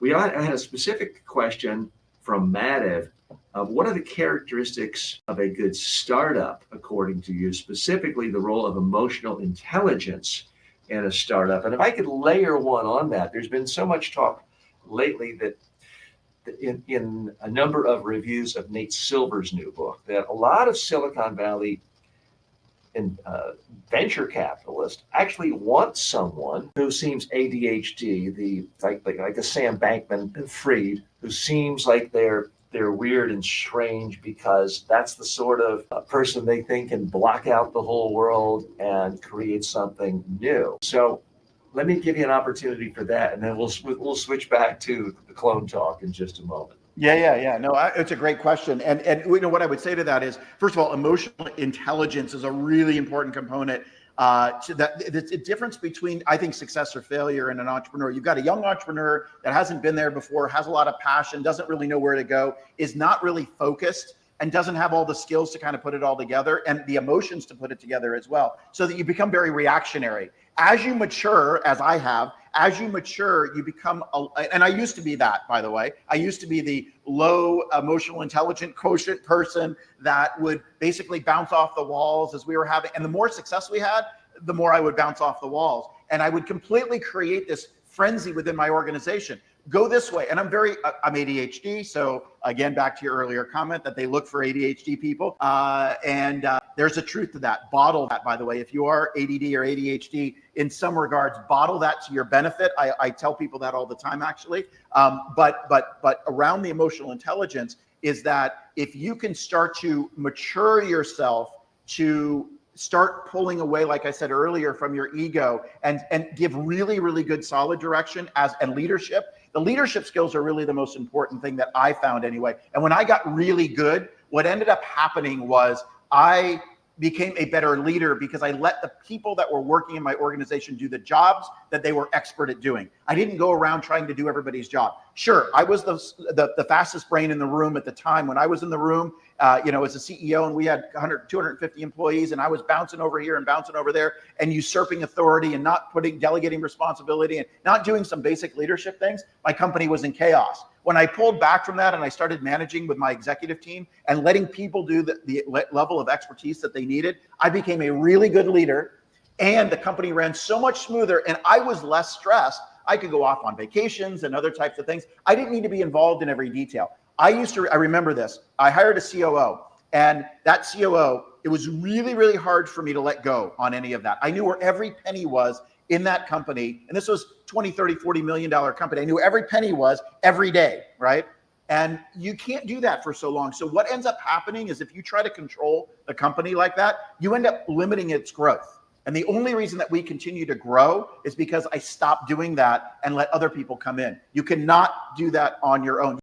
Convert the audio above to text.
I had a specific question from Maddev of what are the characteristics of a good startup, according to you, specifically the role of emotional intelligence in a startup. And if I could layer one on that, there's been so much talk lately that in a number of reviews of Nate Silver's new book, that a lot of Silicon Valley and venture capitalists actually want someone who seems ADHD, like a Sam Bankman-Fried, who seems like they're weird and strange because that's the sort of person they think can block out the whole world and create something new. So let me give you an opportunity for that, and then we'll switch back to the clone talk in just a moment. Yeah. No, it's a great question. And what I would say to that is, first of all, emotional intelligence is a really important component to that. The difference between, I think, success or failure in an entrepreneur. You've got a young entrepreneur that hasn't been there before, has a lot of passion, doesn't really know where to go, is not really focused, and doesn't have all the skills to kind of put it all together and the emotions to put it together as well. So that you become very reactionary. As you mature, as I have, as you mature, you become, and I used to be that, by the way. I used to be the low emotional intelligent quotient person that would basically bounce off the walls as we were having, and the more success we had, the more I would bounce off the walls. And I would completely create this frenzy within my organization. Go this way. And I'm ADHD. So again, back to your earlier comment that they look for ADHD people. There's a truth to that. Bottle that, by the way. If you are ADD or ADHD, in some regards, bottle that to your benefit. I tell people that all the time, actually. But around the emotional intelligence is that if you can start to mature yourself to start pulling away, like I said earlier, from your ego and give really, really good solid direction and leadership. The leadership skills are really the most important thing that I found anyway. And when I got really good, what ended up happening was I became a better leader because I let the people that were working in my organization do the jobs that they were expert at doing. I didn't go around trying to do everybody's job. Sure, I was the fastest brain in the room at the time. When I was in the room, as a CEO, and we had 250 employees, and I was bouncing over here and bouncing over there and usurping authority and not delegating responsibility and not doing some basic leadership things, my company was in chaos. When I pulled back from that and I started managing with my executive team and letting people do the level of expertise that they needed, I became a really good leader, and the company ran so much smoother, and I was less stressed. I could go off on vacations and other types of things. I didn't need to be involved in every detail. I remember this. I hired a COO, and that COO, it was really, really hard for me to let go on any of that. I knew where every penny was in that company. And this was $20, $30, $40 million company. I knew every penny was every day, right? And you can't do that for so long. So what ends up happening is if you try to control the company like that, you end up limiting its growth. And the only reason that we continue to grow is because I stopped doing that and let other people come in. You cannot do that on your own.